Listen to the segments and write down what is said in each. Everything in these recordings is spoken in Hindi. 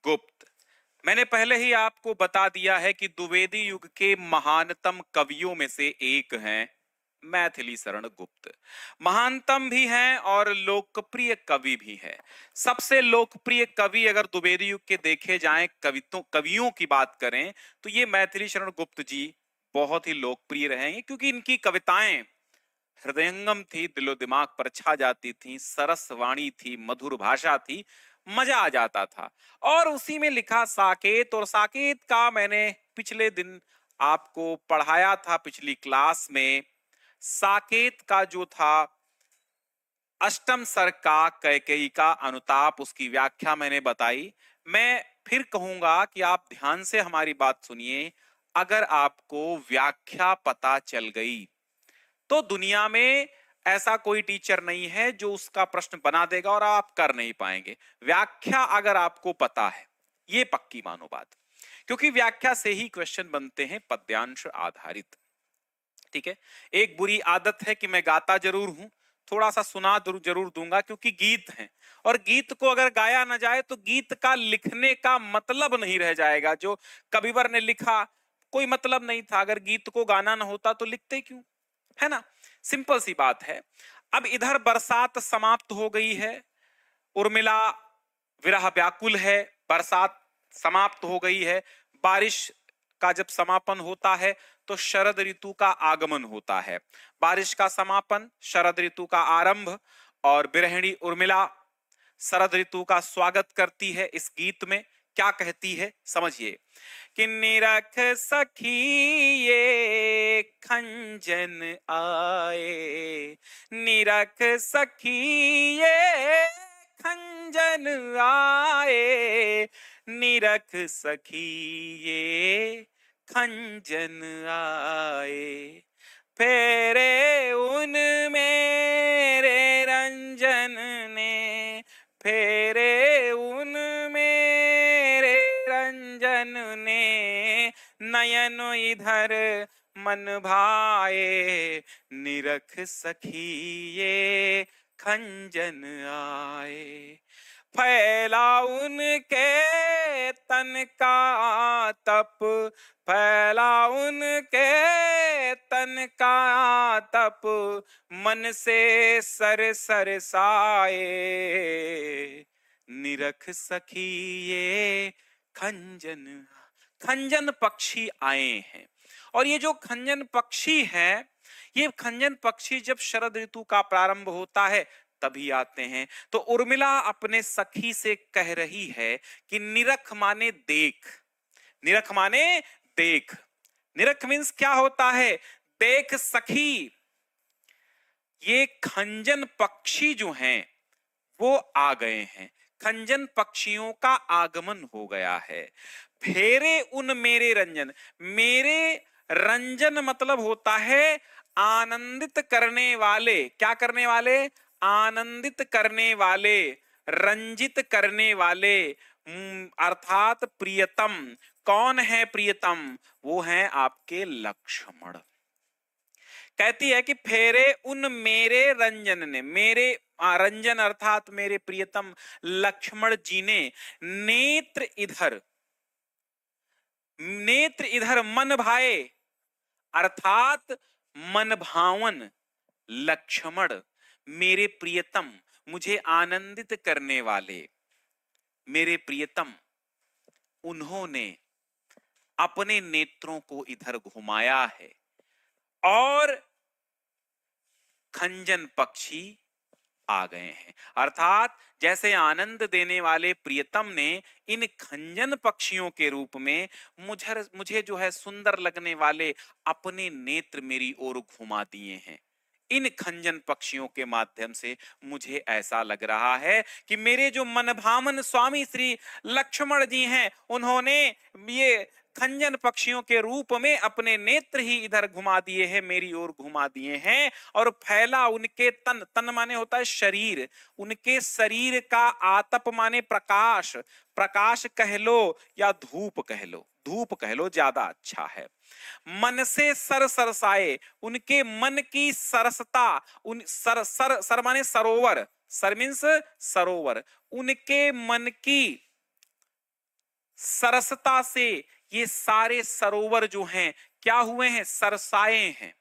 गुप्त। मैंने पहले ही आपको बता दिया है कि द्विवेदी युग के महानतम कवियों में से एक हैं मैथिली शरण गुप्त। महानतम भी हैं और लोकप्रिय कवि भी हैं। सबसे लोकप्रिय कवि अगर द्विवेदी युग के देखे जाएं, कवियों की बात करें, तो ये मैथिली शरण गुप्त जी बहुत ही लोकप्रिय रहेंगे, क्योंकि इनकी कविताएं हृदयंगम थी, दिलो दिमाग पर छा जाती थी, सरस वाणी थी, मधुर भाषा थी, मजा आ जाता था। और उसी में लिखा साकेत, और साकेत का मैंने पिछले दिन आपको पढ़ाया था पिछली क्लास में। साकेत का जो था अष्टम स्वर का कैकेयी का अनुताप, उसकी व्याख्या मैंने बताई। मैं फिर कहूंगा कि आप ध्यान से हमारी बात सुनिए। अगर आपको व्याख्या पता चल गई तो दुनिया में ऐसा कोई टीचर नहीं है जो उसका प्रश्न बना देगा और आप कर नहीं पाएंगे। व्याख्या अगर आपको पता है, ये पक्की मानो बात, क्योंकि व्याख्या से ही क्वेश्चन बनते हैं पद्यांश आधारित। ठीक है। एक बुरी आदत है कि मैं गाता जरूर हूं, थोड़ा सा सुना जरूर दूंगा, क्योंकि गीत है और गीत को अगर गाया ना जाए तो गीत का लिखने का मतलब नहीं रह जाएगा। जो कविवर ने लिखा कोई मतलब नहीं था, अगर गीत को गाना ना होता तो लिखते क्यों, है ना। सिंपल सी बात है। अब इधर बरसात समाप्त हो गई है, उर्मिला विरह व्याकुल है, बरसात समाप्त हो गई है। बारिश का जब समापन होता है तो शरद ऋतु का आगमन होता है। बारिश का समापन, शरद ऋतु का आरंभ, और बिरहिणी उर्मिला शरद ऋतु का स्वागत करती है। इस गीत में क्या कहती है समझिए कि निरख सखी ये खंजन आए, निरख सखी ये खंजन आए, निरख सखी ये खंजन आए, फेरे उन मेरे रंजन ने, फेरे उन मेरे रंजन ने, नयन इधर मन भाए, निरख सखी ये खंजन आए, फैला उनके तन का तप, फैला उनके तन का तप, मन से सर सरसाए, निरख सखी ये खंजन। खंजन पक्षी आए हैं, और ये जो खंजन पक्षी है, ये खंजन पक्षी जब शरद ऋतु का प्रारंभ होता है तभी आते हैं। तो उर्मिला अपने सखी से कह रही है कि निरख माने देख, निरख माने देख। निरख मीन्स क्या होता है, देख सखी, ये खंजन पक्षी जो हैं वो आ गए हैं, खंजन पक्षियों का आगमन हो गया है। फेरे उन मेरे रंजन, मेरे रंजन मतलब होता है आनंदित करने वाले। क्या करने वाले, आनंदित करने वाले, रंजित करने वाले, अर्थात प्रियतम। कौन है प्रियतम, वो है आपके लक्ष्मण। कहती है कि फेरे उन मेरे रंजन ने, मेरे रंजन अर्थात मेरे प्रियतम लक्ष्मण जी ने, नेत्र इधर, नेत्र इधर मन भाए, अर्थात मन भावन लक्ष्मण, मेरे प्रियतम, मुझे आनंदित करने वाले मेरे प्रियतम, उन्होंने अपने नेत्रों को इधर घुमाया है, और खंजन पक्षी आ गए हैं। अर्थात जैसे आनंद देने वाले प्रियतम ने इन खंजन पक्षियों के रूप में मुझे जो है सुंदर लगने वाले अपने नेत्र मेरी ओर घुमा दिए हैं। इन खंजन पक्षियों के माध्यम से मुझे ऐसा लग रहा है कि मेरे जो मनभावन स्वामी श्री लक्ष्मण जी हैं, उन्होंने ये खंजन पक्षियों के रूप में अपने नेत्र ही इधर घुमा दिए हैं, मेरी ओर घुमा दिए हैं। और फैला उनके तन, तन माने होता है शरीर, उनके शरीर का आतप माने प्रकाश, प्रकाश कह लो या धूप कह लो, धूप कह लो ज्यादा अच्छा है। मन से सर सरसाए, उनके मन की सरसता, उन सर माने सरोवर, सर मीन्स सरोवर, उनके मन की सरसता से ये सारे सरोवर जो हैं क्या हुए हैं, सरसाए हैं।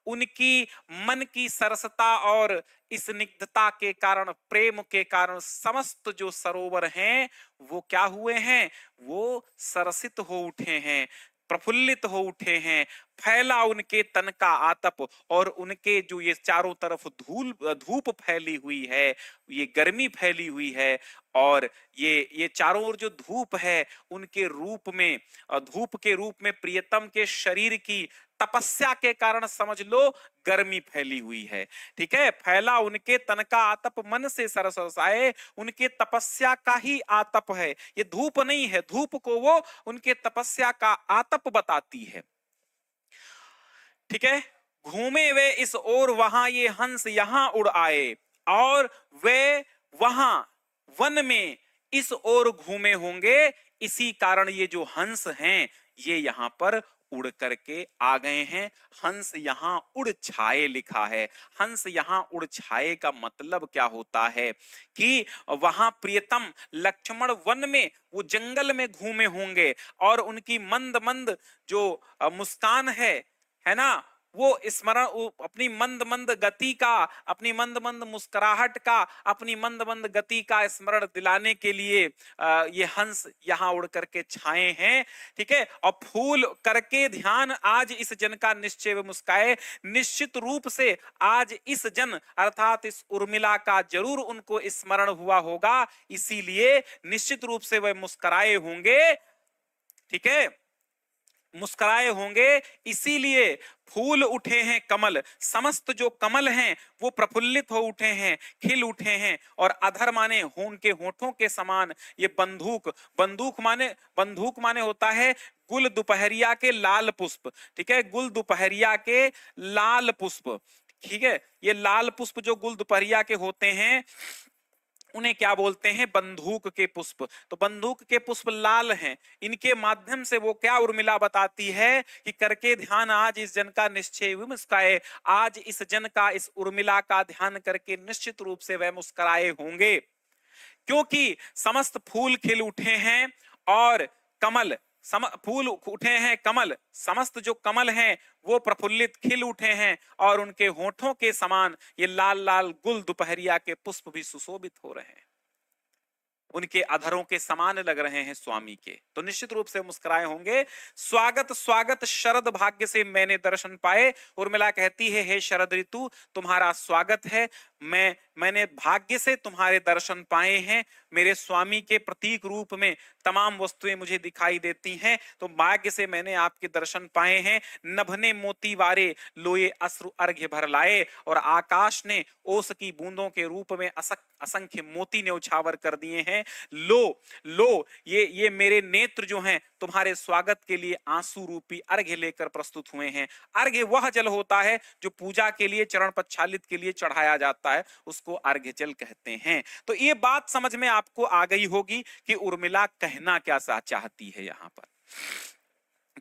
उनकी मन की सरसता और इस स्निग्धता के कारण, प्रेम के कारण समस्त जो सरोवर हैं वो क्या हुए हैं, वो सरसित हो उठे हैं, प्रफुल्लित हो उठे हैं। फैला उनके तन का आतप, और उनके जो ये चारों तरफ धूप फैली हुई है, ये गर्मी फैली हुई है, और ये चारों ओर जो धूप है उनके रूप में, धूप के रूप में प्रियतम के शरीर की तपस्या के कारण समझ लो गर्मी फैली हुई है। ठीक है, फैला उनके तन का आतप, मन से सरसाए, उनके तपस्या का ही आतप है, ये धूप नहीं है, धूप को वो उनके तपस्या का आतप बताती है। ठीक है, घूमे वे इस ओर वहां ये हंस यहां उड़ आए, और वे वहां वन में इस ओर घूमे होंगे, इसी कारण ये जो हंस हैं ये यहां पर उड़ करके आ गए हैं। हंस यहां उड़ छाए लिखा है। हंस यहां उड़ छाए का मतलब क्या होता है कि वहां प्रियतम लक्ष्मण वन में, वो जंगल में घूमे होंगे, और उनकी मंद मंद जो मुस्कान है ना, वो स्मरण, अपनी मंद मंद गति का, अपनी मंद मंद मुस्कुराहट का, अपनी मंद मंद गति का स्मरण दिलाने के लिए ये हंस यहाँ उड़ करके छाए हैं। ठीक है, और फूल करके ध्यान आज इस जन का निश्चय व मुस्काए, निश्चित रूप से आज इस जन अर्थात इस उर्मिला का जरूर उनको स्मरण हुआ होगा, इसीलिए निश्चित रूप से वह मुस्कुराए होंगे। ठीक है, मुस्कुराए होंगे, इसीलिए फूल उठे हैं कमल, समस्त जो कमल हैं वो प्रफुल्लित हो उठे हैं, खिल उठे हैं, और अधर माने उनके होठों के समान ये बंदूक, बंदूक माने होता है गुल दोपहरिया के लाल पुष्प। ठीक है, गुल दोपहरिया के लाल पुष्प। ठीक है, ये लाल पुष्प जो गुल दोपहरिया के होते हैं उन्हें क्या बोलते हैं, बंदूक के पुष्प। तो बंदूक के पुष्प लाल हैं, इनके माध्यम से वो क्या उर्मिला बताती है कि करके ध्यान आज इस जन का निश्चय मुस्काए, आज इस जन का, इस उर्मिला का ध्यान करके निश्चित रूप से वह मुस्कुराए होंगे, क्योंकि समस्त फूल खिल उठे हैं, और कमल फूल उठे हैं कमल, समस्त जो कमल हैं वो प्रफुल्लित खिल उठे हैं, और उनके होठों के समान ये लाल लाल गुल दोपहरिया के पुष्प भी सुशोभित हो रहे हैं, उनके अधरों के समान लग रहे हैं स्वामी के, तो निश्चित रूप से मुस्कुराए होंगे। स्वागत स्वागत शरद भाग्य से मैंने दर्शन पाए, उर्मिला कहती है हे शरद ऋतु तुम्हारा स्वागत है, मैंने भाग्य से तुम्हारे दर्शन पाए हैं, मेरे स्वामी के प्रतीक रूप में तमाम वस्तुएं मुझे दिखाई देती हैं, तो भाग्य से मैंने आपके दर्शन पाए हैं। नभने मोती वारे लोए अश्रु अर्घ्य भर लाए, और आकाश ने ओस की बूंदों के रूप में असंख्य मोती ने उछावर कर दिए हैं। लो लो ये मेरे नेत्र जो हैं तुम्हारे स्वागत के लिए आंसू रूपी अर्घ्य लेकर प्रस्तुत हुए हैं। अर्घ्य वह जल होता है जो पूजा के लिए, चरण प्रक्षालित के लिए चढ़ाया जाता है, उसको अर्घ्य जल कहते हैं। तो ये बात समझ में आपको आ गई होगी कि उर्मिला कहना क्या चाहती है यहां पर।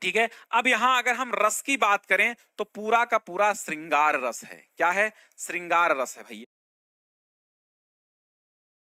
ठीक है, अब यहां अगर हम रस की बात करें तो पूरा का पूरा श्रृंगार रस है। क्या है, श्रृंगार रस है भैया।